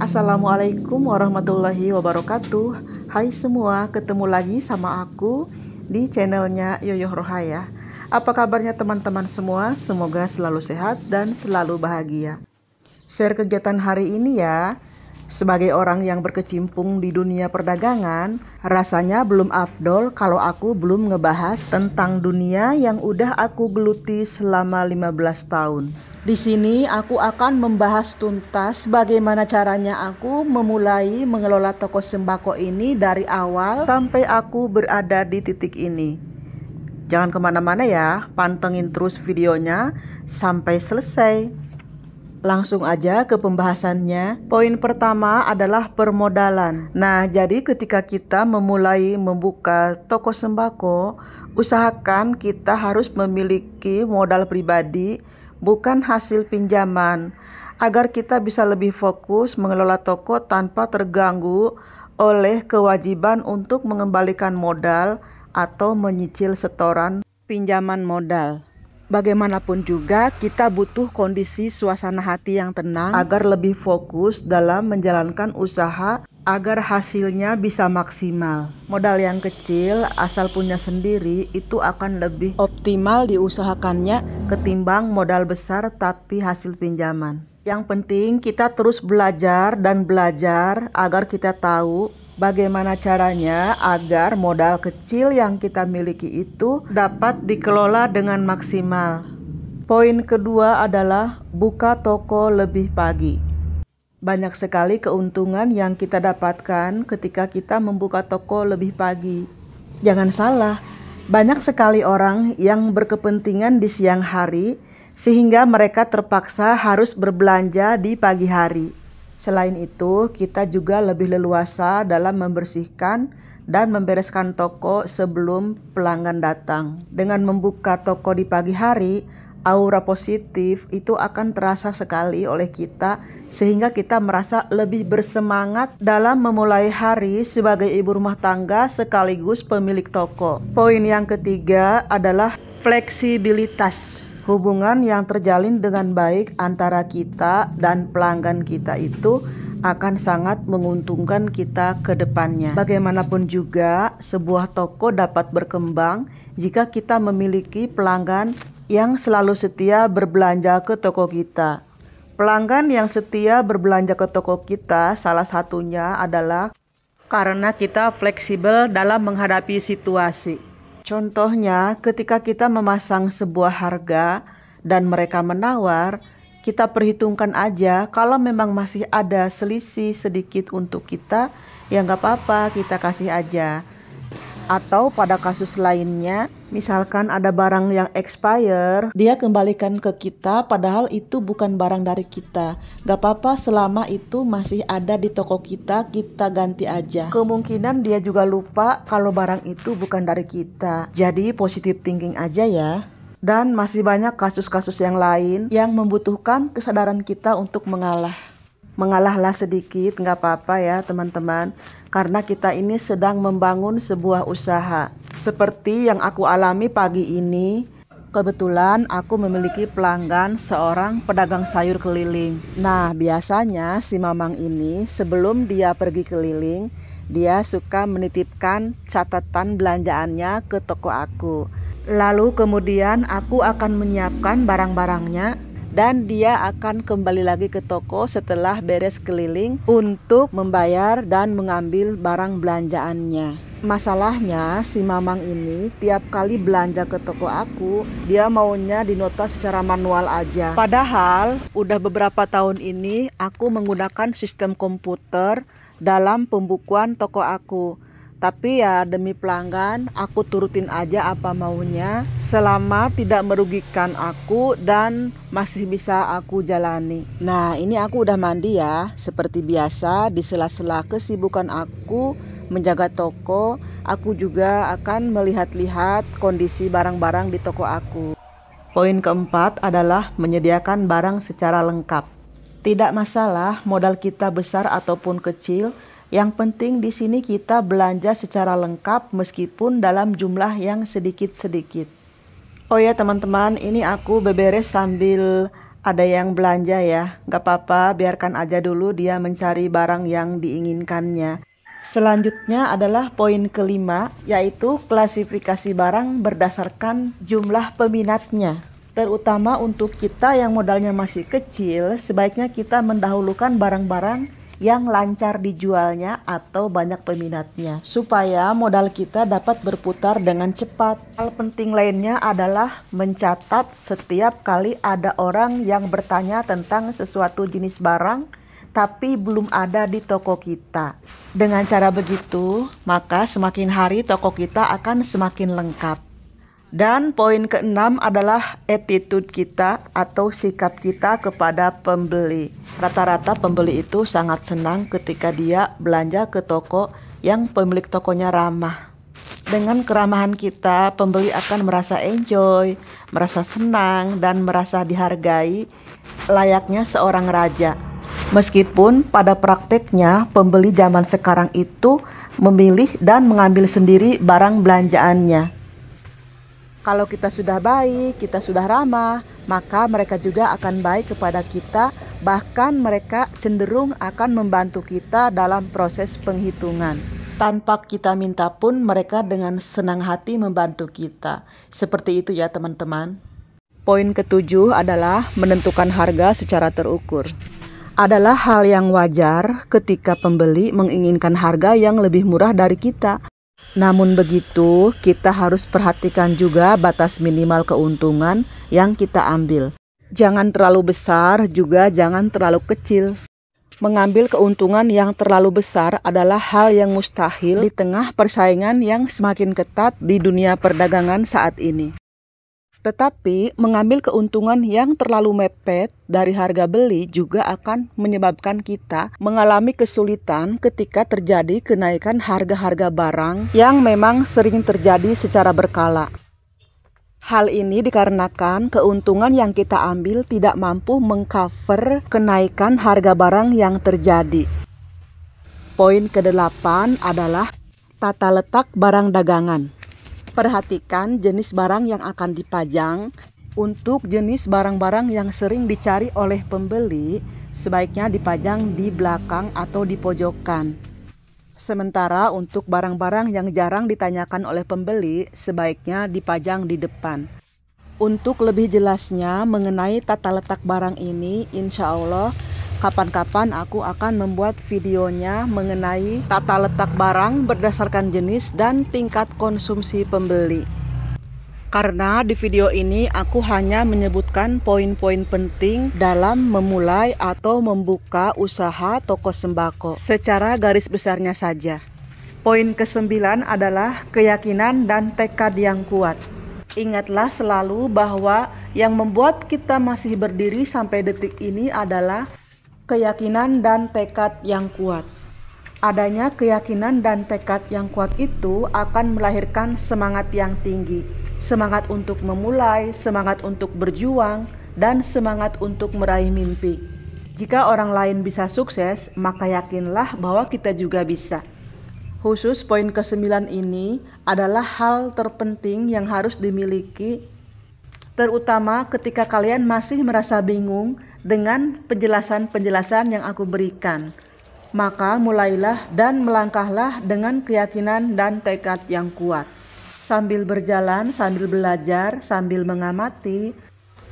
Assalamualaikum warahmatullahi wabarakatuh. Hai semua, ketemu lagi sama aku di channelnya Yoyoh Rohaya. Apa kabarnya teman-teman semua? Semoga selalu sehat dan selalu bahagia. Share kegiatan hari ini ya. Sebagai orang yang berkecimpung di dunia perdagangan, rasanya belum afdol kalau aku belum ngebahas tentang dunia yang udah aku geluti selama 15 tahun. Di sini aku akan membahas tuntas bagaimana caranya aku memulai mengelola toko sembako ini dari awal sampai aku berada di titik ini. Jangan kemana-mana ya, pantengin terus videonya sampai selesai. Langsung aja ke pembahasannya. Poin pertama adalah permodalan. Nah, jadi ketika kita memulai membuka toko sembako, usahakan kita harus memiliki modal pribadi, bukan hasil pinjaman, agar kita bisa lebih fokus mengelola toko tanpa terganggu oleh kewajiban untuk mengembalikan modal atau menyicil setoran pinjaman modal. Bagaimanapun juga kita butuh kondisi suasana hati yang tenang agar lebih fokus dalam menjalankan usaha agar hasilnya bisa maksimal. Modal yang kecil asal punya sendiri itu akan lebih optimal diusahakannya ketimbang modal besar tapi hasil pinjaman. Yang penting kita terus belajar dan belajar agar kita tahu bagaimana caranya agar modal kecil yang kita miliki itu dapat dikelola dengan maksimal. Poin kedua adalah buka toko lebih pagi. Banyak sekali keuntungan yang kita dapatkan ketika kita membuka toko lebih pagi. Jangan salah, banyak sekali orang yang berkepentingan di siang hari sehingga mereka terpaksa harus berbelanja di pagi hari. Selain itu, kita juga lebih leluasa dalam membersihkan dan membereskan toko sebelum pelanggan datang. Dengan membuka toko di pagi hari, aura positif itu akan terasa sekali oleh kita sehingga kita merasa lebih bersemangat dalam memulai hari sebagai ibu rumah tangga sekaligus pemilik toko. Poin yang ketiga adalah fleksibilitas. Hubungan yang terjalin dengan baik antara kita dan pelanggan kita itu akan sangat menguntungkan kita ke depannya. Bagaimanapun juga, sebuah toko dapat berkembang jika kita memiliki pelanggan yang selalu setia berbelanja ke toko kita. Pelanggan yang setia berbelanja ke toko kita salah satunya adalah karena kita fleksibel dalam menghadapi situasi. Contohnya, ketika kita memasang sebuah harga dan mereka menawar, kita perhitungkan aja kalau memang masih ada selisih sedikit untuk kita, ya nggak apa-apa, kita kasih aja. Atau pada kasus lainnya, misalkan ada barang yang expire, dia kembalikan ke kita padahal itu bukan barang dari kita. Gak apa-apa selama itu masih ada di toko kita ganti aja. Kemungkinan dia juga lupa kalau barang itu bukan dari kita. Jadi positive thinking aja ya. Dan masih banyak kasus-kasus yang lain yang membutuhkan kesadaran kita untuk mengalah. Mengalahlah sedikit, nggak apa-apa ya teman-teman, karena kita ini sedang membangun sebuah usaha. Seperti yang aku alami pagi ini, kebetulan aku memiliki pelanggan seorang pedagang sayur keliling. Nah, biasanya si Mamang ini sebelum dia pergi keliling, dia suka menitipkan catatan belanjaannya ke toko aku. Lalu kemudian aku akan menyiapkan barang-barangnya dan dia akan kembali lagi ke toko setelah beres keliling untuk membayar dan mengambil barang belanjaannya. Masalahnya si Mamang ini tiap kali belanja ke toko aku, dia maunya dinota secara manual aja. Padahal udah beberapa tahun ini aku menggunakan sistem komputer dalam pembukuan toko aku. Tapi ya demi pelanggan, aku turutin aja apa maunya selama tidak merugikan aku dan masih bisa aku jalani. Nah, ini aku udah mandi ya. Seperti biasa, di sela-sela kesibukan aku menjaga toko, aku juga akan melihat-lihat kondisi barang-barang di toko aku. Poin keempat adalah menyediakan barang secara lengkap. Tidak masalah modal kita besar ataupun kecil, yang penting di sini kita belanja secara lengkap meskipun dalam jumlah yang sedikit-sedikit. Oh ya teman-teman, ini aku beberes sambil Ada yang belanja ya, gak apa-apa, biarkan aja dulu dia mencari barang yang diinginkannya. Selanjutnya adalah poin kelima, yaitu klasifikasi barang berdasarkan jumlah peminatnya. Terutama untuk kita yang modalnya masih kecil, sebaiknya kita mendahulukan barang-barang yang lancar dijualnya atau banyak peminatnya, supaya modal kita dapat berputar dengan cepat. Hal penting lainnya adalah mencatat setiap kali ada orang yang bertanya tentang sesuatu jenis barang tapi belum ada di toko kita. Dengan cara begitu, maka semakin hari toko kita akan semakin lengkap. Dan poin keenam adalah attitude kita atau sikap kita kepada pembeli. Rata-rata pembeli itu sangat senang ketika dia belanja ke toko yang pemilik tokonya ramah. Dengan keramahan kita, pembeli akan merasa enjoy, merasa senang, dan merasa dihargai layaknya seorang raja. Meskipun pada prakteknya pembeli zaman sekarang itu memilih dan mengambil sendiri barang belanjaannya. Kalau kita sudah baik, kita sudah ramah, maka mereka juga akan baik kepada kita. Bahkan mereka cenderung akan membantu kita dalam proses penghitungan. Tanpa kita minta pun mereka dengan senang hati membantu kita. Seperti itu ya teman-teman. Poin ketujuh adalah menentukan harga secara terukur. Adalah hal yang wajar ketika pembeli menginginkan harga yang lebih murah dari kita. Namun begitu, kita harus perhatikan juga batas minimal keuntungan yang kita ambil. Jangan terlalu besar, juga jangan terlalu kecil. Mengambil keuntungan yang terlalu besar adalah hal yang mustahil di tengah persaingan yang semakin ketat di dunia perdagangan saat ini. Tetapi mengambil keuntungan yang terlalu mepet dari harga beli juga akan menyebabkan kita mengalami kesulitan ketika terjadi kenaikan harga-harga barang yang memang sering terjadi secara berkala. Hal ini dikarenakan keuntungan yang kita ambil tidak mampu mengcover kenaikan harga barang yang terjadi. Poin ke-8 adalah tata letak barang dagangan. Perhatikan jenis barang yang akan dipajang. Untuk jenis barang-barang yang sering dicari oleh pembeli, sebaiknya dipajang di belakang atau di pojokan. Sementara untuk barang-barang yang jarang ditanyakan oleh pembeli, sebaiknya dipajang di depan. Untuk lebih jelasnya mengenai tata letak barang ini, insya Allah kapan-kapan aku akan membuat videonya mengenai tata letak barang berdasarkan jenis dan tingkat konsumsi pembeli. Karena di video ini aku hanya menyebutkan poin-poin penting dalam memulai atau membuka usaha toko sembako secara garis besarnya saja. Poin ke-9 adalah keyakinan dan tekad yang kuat. Ingatlah selalu bahwa yang membuat kita masih berdiri sampai detik ini adalah keyakinan dan tekad yang kuat. Adanya keyakinan dan tekad yang kuat itu akan melahirkan semangat yang tinggi. Semangat untuk memulai, semangat untuk berjuang, dan semangat untuk meraih mimpi. Jika orang lain bisa sukses, maka yakinlah bahwa kita juga bisa. Khusus poin ke-9 ini adalah hal terpenting yang harus dimiliki, terutama ketika kalian masih merasa bingung dengan penjelasan-penjelasan yang aku berikan. Maka mulailah dan melangkahlah dengan keyakinan dan tekad yang kuat. Sambil berjalan, sambil belajar, sambil mengamati,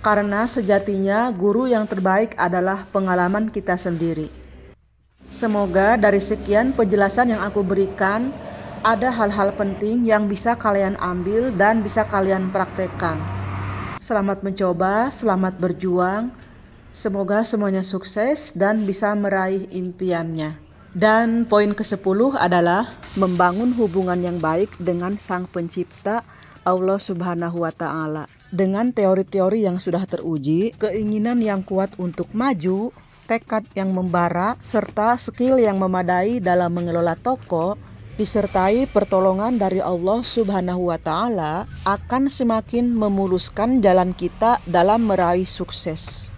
karena sejatinya guru yang terbaik adalah pengalaman kita sendiri. Semoga dari sekian penjelasan yang aku berikan, ada hal-hal penting yang bisa kalian ambil dan bisa kalian praktekkan. Selamat mencoba, selamat berjuang. Semoga semuanya sukses dan bisa meraih impiannya. Dan poin ke-10 adalah membangun hubungan yang baik dengan Sang Pencipta Allah Subhanahu wa Ta'ala. Dengan teori-teori yang sudah teruji, keinginan yang kuat untuk maju, tekad yang membara, serta skill yang memadai dalam mengelola toko, disertai pertolongan dari Allah Subhanahu wa Ta'ala, akan semakin memuluskan jalan kita dalam meraih sukses.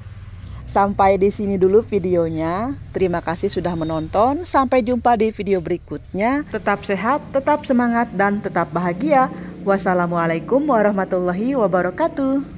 Sampai di sini dulu videonya. Terima kasih sudah menonton. Sampai jumpa di video berikutnya. Tetap sehat, tetap semangat, dan tetap bahagia. Wassalamualaikum warahmatullahi wabarakatuh.